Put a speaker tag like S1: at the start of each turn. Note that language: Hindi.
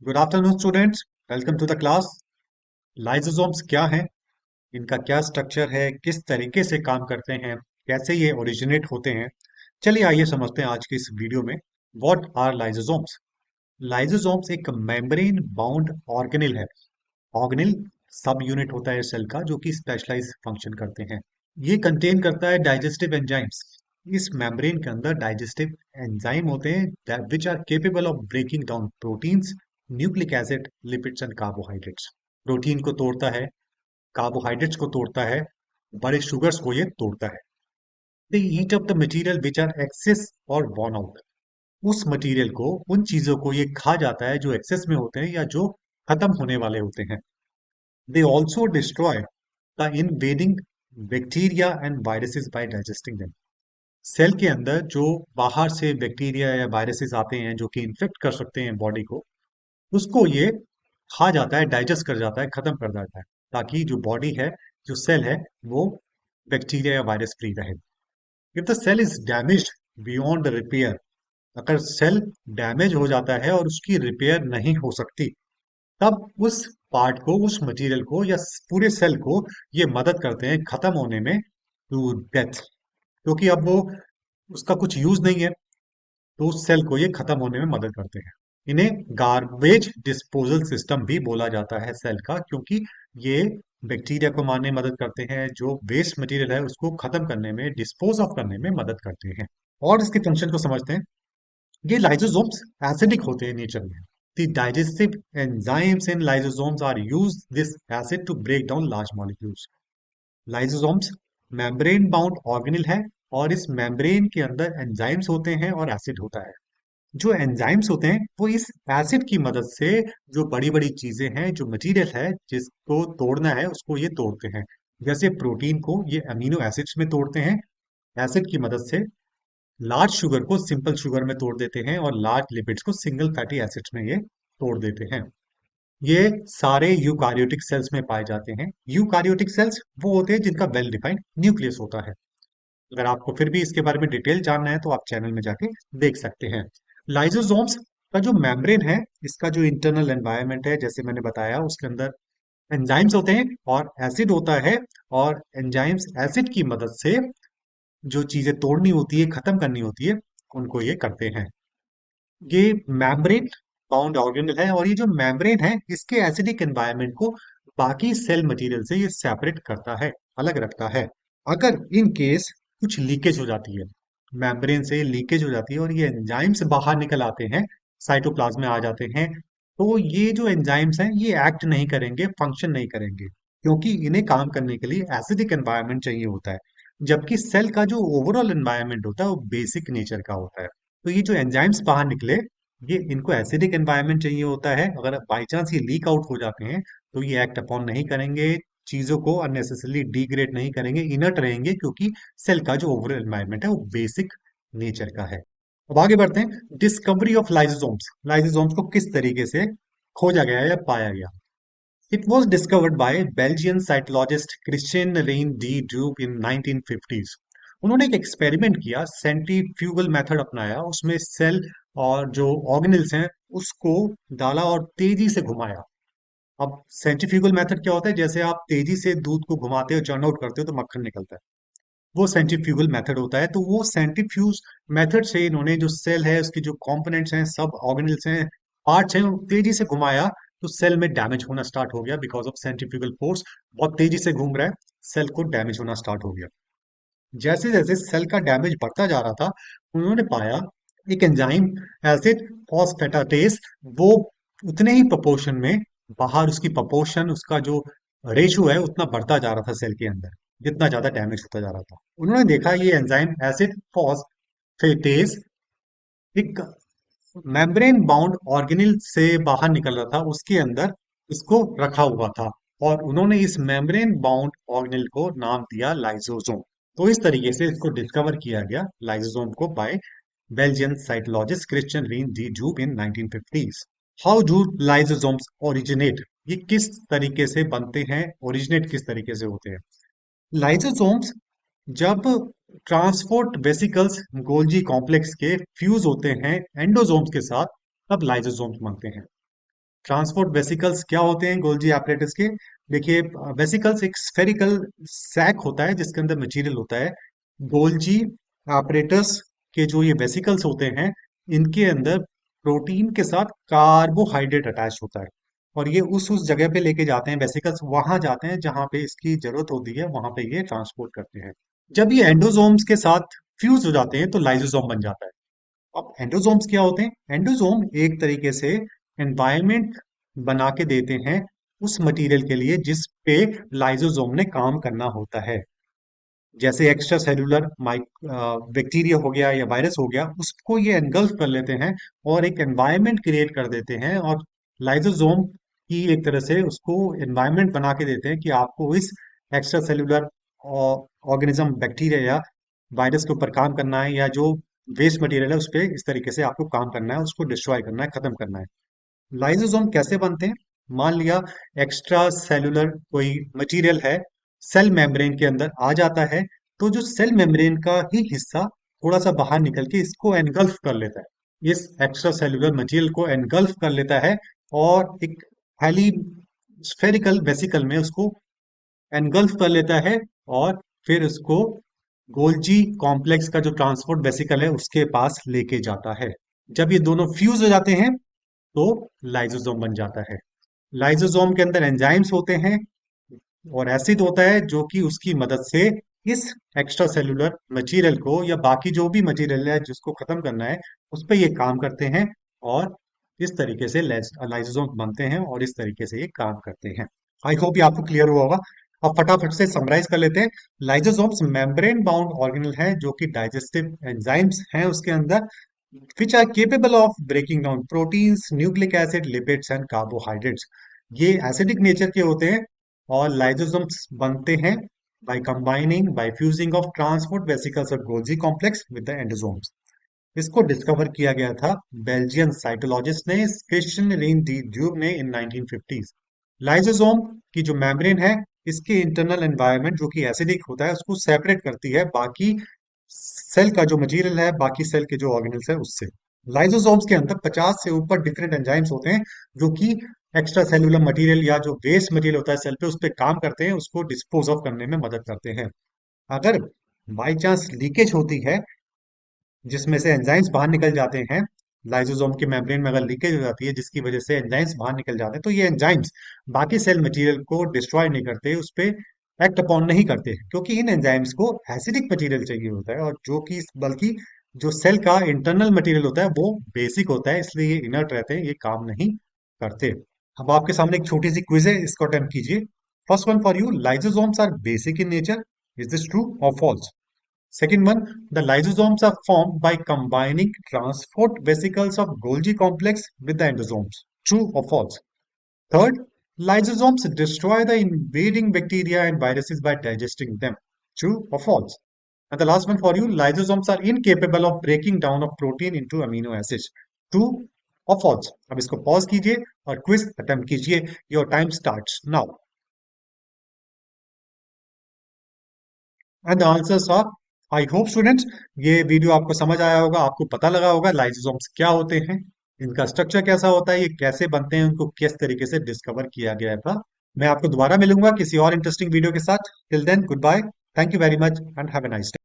S1: Good afternoon students. Welcome to the class. Lysosomes क्या हैं, इनका क्या स्ट्रक्चर है, किस तरीके से काम करते हैं, कैसे ये ओरिजिनेट होते हैं। चलिए आइए समझते हैं आज की इस वीडियो में। What are lysosomes. लाइसोसोम्स एक मेम्ब्रेन बाउंड ऑर्गेनेल है। ऑर्गेनेल सब यूनिट होता है सेल का जो कि स्पेशलाइज फंक्शन करते हैं। ये कंटेन करता है डाइजेस्टिव एंजाइम्स। इस मेम्ब्रेन के अंदर डाइजेस्टिव एंजाइम होते हैं which are capable of breaking down proteins, nucleic acid, lipids and carbohydrates. Protein को तोड़ता है, कार्बोहाइड्रेट्स को तोड़ता है, बड़े शुगर्स को ये तोड़ता है। They eat up the material which are excess or born out. उस मटेरियल को, उन चीजों को ये खा जाता है जो एक्सेस में होते हैं या जो खत्म होने वाले होते हैं। They also destroy the invading bacteria and viruses by digesting them. Cell के अंदर जो बाहर से बैक्टीरिया या वायरसेस आते हैं जो कि इन्फेक्ट कर सकते हैं बॉडी को, उसको ये खा जाता है, डाइजेस्ट कर जाता है, खत्म कर जाता है, ताकि जो बॉडी है, जो सेल है, वो बैक्टीरिया या वायरस फ्री रहे। If the cell is damaged beyond the repair, अगर सेल डैमेज हो जाता है और उसकी रिपेयर नहीं हो सकती, तब उस पार्ट को, उस मटेरियल को या पूरे सेल को ये मदद करते हैं खत्म होने में, टू डेथ। क्योंकि अब वो, उसका कुछ यूज नहीं है, तो उस सेल को ये खत्म होने में मदद करते हैं। इन्हें गार्बेज डिस्पोजल सिस्टम भी बोला जाता है सेल का, क्योंकि ये बैक्टीरिया को मारने में मदद करते हैं, जो वेस्ट मटेरियल है उसको खत्म करने में, डिस्पोज ऑफ करने में मदद करते हैं। और इसके फंक्शन को समझते हैं। ये लाइसोसोम्स एसिडिक होते हैं नेचर में। The digestive enzymes in lysosomes are use this acid to break down large molecules. Lysosomes membrane bound organelle है, और इस मेम्ब्रेन के अंदर एंजाइम्स होते हैं और एसिड होता है। जो एंजाइम्स होते हैं वो इस एसिड की मदद से जो बड़ी बड़ी चीजें हैं, जो मटेरियल है जिसको तोड़ना है उसको ये तोड़ते हैं। जैसे प्रोटीन को ये अमीनो एसिड्स में तोड़ते हैं एसिड की मदद से, लार्ज शुगर को सिंपल शुगर में तोड़ देते हैं, और लार्ज लिपिड्स को सिंगल फैटी एसिड्स में ये तोड़ देते हैं। ये सारे यूकारियोटिक सेल्स में पाए जाते हैं। यूकारियोटिक सेल्स वो होते हैं जिनका वेल डिफाइंड न्यूक्लियस होता है। अगर आपको फिर भी इसके बारे में डिटेल जानना है तो आप चैनल में जाके देख सकते हैं। लाइसोसोम्स का जो मेम्ब्रेन है, इसका जो इंटरनल एनवायरनमेंट है, जैसे मैंने बताया, उसके अंदर एंजाइम्स होते हैं और एसिड होता है। और एंजाइम्स एसिड की मदद से जो चीजें तोड़नी होती है, खत्म करनी होती है, उनको ये करते हैं। ये मेम्ब्रेन बाउंड ऑर्गेनेल है, और ये जो मेम्ब्रेन है इसके एसिडिक एनवायरनमेंट को बाकी सेल मटेरियल से ये सेपरेट करता है, अलग रखता है। अगर इन केस कुछ लीकेज हो जाती है, मेम्ब्रेन से लीकेज हो जाती है और ये एंजाइम्स बाहर निकल आते हैं, साइटोप्लाज्म में आ जाते हैं, तो ये जो एंजाइम्स हैं ये एक्ट नहीं करेंगे, फंक्शन नहीं करेंगे, क्योंकि इन्हें काम करने के लिए एसिडिक एनवायरनमेंट चाहिए होता है। जबकि सेल का जो ओवरऑल एनवायरनमेंट होता है वो बेसिक नेचर का होता है। तो ये जो एंजाइम्स बाहर निकले, ये इनको एसिडिक एनवायरनमेंट चाहिए होता है। अगर बाई चांस ये लीक आउट हो जाते हैं तो ये एक्ट अपॉन नहीं करेंगे, चीजों को अननेसेसरली डिग्रेड नहीं करेंगे, इनर्ट रहेंगे, क्योंकि सेल का जो ओवरऑल एनवायरनमेंट है वो बेसिक नेचर का है। अब आगे बढ़ते हैं। Discovery of lysosomes. लाइसोसोम्स को किस तरीके से खोजा गया या पाया गया। It was discovered by Belgian cytologist Christian Rene de Duve in 1950s। उन्होंने एक एक्सपेरिमेंट किया, सेंट्रीफ्यूगल मेथड अपनाया, उसमें सेल और जो ऑर्गेनेल्स हैं उसको डाला और तेजी से घुमाया। अब सेंट्रीफ्यूगल मेथड क्या होता है, जैसे आप तेजी से दूध को घुमाते हो, चर्न आउट करते हो तो मक्खन निकलता है, वो सेंट्रीफ्यूगल मेथड होता है। तो वो सेंट्रीफ्यूज मेथड से इन्होंने जो सेल है उसके जो कंपोनेंट्स हैं, सब ऑर्गेनल्स हैं, पार्ट्स हैं, तेजी से घुमाया, तो सेल में डैमेज होना स्टार्ट हो गया बिकॉज ऑफ सेंट्रीफ्यूगल फोर्स। बहुत तेजी से घूम रहा है, सेल को डैमेज होना स्टार्ट हो गया। जैसे जैसे सेल का डैमेज बढ़ता जा रहा था, उन्होंने पाया एक एंजाइम, एसिड फॉस्फेटाटेस, वो उतने ही प्रोपोर्शन में बाहर, उसकी प्रोपोर्शन, उसका जो रेशियो है उतना बढ़ता जा रहा था सेल के अंदर, जितना ज्यादा डैमेज होता जा रहा था। उन्होंने देखा ये एंजाइम एसिड फॉस्फेटेस एक मेम्ब्रेन बाउंड ऑर्गेनेल से बाहर निकल रहा था, उसके अंदर इसको रखा हुआ था, और उन्होंने इस मेम्ब्रेन बाउंड ऑर्गेनेल को नाम दिया लाइसोसोम। तो इस तरीके से इसको डिस्कवर किया गया, लाइसोसोम को, by Belgian cytologist Christian Rene de जूब in 1950s। How do lysosomes originate. ये किस तरीके से बनते हैं, ओरिजिनेट किस तरीके से होते हैं। लाइसोसोम्स जब ट्रांसपोर्ट वेसिकल्स गोल्जी कॉम्प्लेक्स के फ्यूज होते हैं एंडोसोम्स के साथ, तब लाइसोसोम्स बनते हैं। ट्रांसपोर्ट वेसिकल्स क्या होते हैं गोल्जी एपरेटस के? देखिए, वेसिकल्स एक स्फेरिकल सैक होता है जिसके अंदर मटेरियल होता है। गोल्जी एपरेटस के जो ये वेसिकल्स होते हैं, इनके अंदर प्रोटीन के साथ कार्बोहाइड्रेट अटैच होता है, और ये उस जगह पे लेके जाते हैं, वेसिकल्स वहां जाते हैं जहां पे इसकी जरूरत होती है, वहां पे ये ट्रांसपोर्ट करते हैं। जब ये एंडोसोम्स के साथ फ्यूज हो जाते हैं तो लाइसोसोम बन जाता है। अब एंडोसोम्स क्या होते हैं? एंडोसोम एक तरीके से एनवायरनमेंट बना के देते हैं उस मटेरियल के लिए जिस पे लाइसोसोम ने काम करना होता है। जैसे एक्स्ट्रा सेलुलर बैक्टीरिया हो गया या वायरस हो गया, उसको ये एनगल्फ कर लेते हैं और एक एनवायरनमेंट क्रिएट कर देते हैं, और लाइसोसोम की एक तरह से उसको एनवायरनमेंट बना के देते हैं कि आपको इस एक्स्ट्रा सेलुलर ऑर्गेनिज्म, बैक्टीरिया या वायरस के ऊपर काम करना है, या जो वेस्ट मटेरियल है उस पर इस तरीके से आपको काम करना है, उसको डिस्ट्रॉय करना है, खत्म करना है। लाइसोसोम कैसे बनते हैं? मान लिया एक्स्ट्रा सेलुलर कोई मटेरियल है, सेल मेम्ब्रेन के अंदर आ जाता है, तो जो सेल मेम्ब्रेन का ही हिस्सा थोड़ा सा बाहर निकल के इसको एनगल्फ कर लेता है, इस एक्स्ट्रा सेलुलर मटेरियल को एनगल्फ कर लेता है, और एक थैली स्फेरिकल वेसिकल में उसको एनगल्फ कर लेता है, और फिर उसको गोल्जी कॉम्प्लेक्स का जो ट्रांसपोर्ट वेसिकल है उसके पास लेके जाता है। जब ये दोनों फ्यूज हो जाते हैं तो लाइसोसोम बन जाता है। लाइसोसोम के अंदर एंजाइम्स होते हैं और एसिड होता है जो कि उसकी मदद से इस एक्स्ट्रा सेलुलर मटेरियल को या बाकी जो भी मटेरियल है जिसको खत्म करना है उस पर ये काम करते हैं, और इस तरीके से लाइसोसोम बनते हैं और इस तरीके से ये काम करते हैं। आई होप ये आपको क्लियर हुआ होगा। अब फटाफट से समराइज कर लेते हैं। लाइसोसोम्स मेम्ब्रेन बाउंड ऑर्गेनल है जो कि डाइजेस्टिव एंजाइम्स हैं उसके अंदर, which are capable of breaking down proteins, nucleic acid, lipids and carbohydrates. ये एसिडिक नेचर के होते हैं और लाइसोसोम्स बनते हैं by combining by fusing of transport vesicles of Golgi complex with the endosomes. इसको डिस्कवर किया गया था बेल्जियन साइटोलॉजिस्ट ने, क्रिश्चियन रेन डी ड्यूब ने, इन 1950s। लाइसोसोम की जो मेम्ब्रेन है, इसके इंटरनल एनवायरनमेंट जो कि एसिडिक होता है उसको सेपरेट करती है बाकी सेल का जो मटेरियल है, बाकी सेल के जो ऑर्गेनल्स है उससे। लाइसोसोम्स के अंदर 50 से ऊपर डिफरेंट एंजाइम्स होते हैं जो कि एक्स्ट्रा सेलुलर मटेरियल या जो वेस्ट मटेरियल होता है सेल पे, उस पर काम करते हैं, उसको डिस्पोज ऑफ करने में मदद करते हैं। अगर बाई चांस लीकेज होती है जिसमें से एंजाइम्स बाहर निकल जाते हैं, लाइसोसोम के मेम्ब्रेन में अगर लीकेज हो जाती है जिसकी वजह से एंजाइम्स बाहर निकल जाते हैं, तो ये एंजाइम्स बाकी सेल मटेरियल को डिस्ट्रॉय नहीं करते, उस पे एक्ट अपॉन नहीं करते, क्योंकि इन एंजाइम्स को एसिडिक मटेरियल चाहिए होता है, और जो कि बल्कि जो सेल का इंटरनल मटेरियल होता है वो बेसिक होता है, इसलिए ये इनर्ट रहते हैं, ये काम नहीं करते। अब आपके सामने एक छोटी सी क्विज है, इसको अटेम्प्ट कीजिए। First one for you, lysosomes are basic in nature, is this true और false? Second one, the lysosomes are formed by combining transport vesicles of Golgi complex with the endosomes. True or false? Third, lysosomes destroy the invading bacteria and viruses by digesting them. True or false? And the last one for you, lysosomes are incapable of breaking down of protein into amino acids. True or false? अब इसको pause कीजिए और quiz attempt कीजिए. Your time starts now. And the answers are, I hope students ये वीडियो आपको समझ आया होगा, आपको पता लगा होगा लाइसोसोम्स क्या होते हैं, इनका स्ट्रक्चर कैसा होता है, ये कैसे बनते हैं, उनको किस तरीके से डिस्कवर किया गया था। मैं आपको दोबारा मिलूंगा किसी और इंटरेस्टिंग वीडियो के साथ। Till then good bye, thank you very much and have a nice day.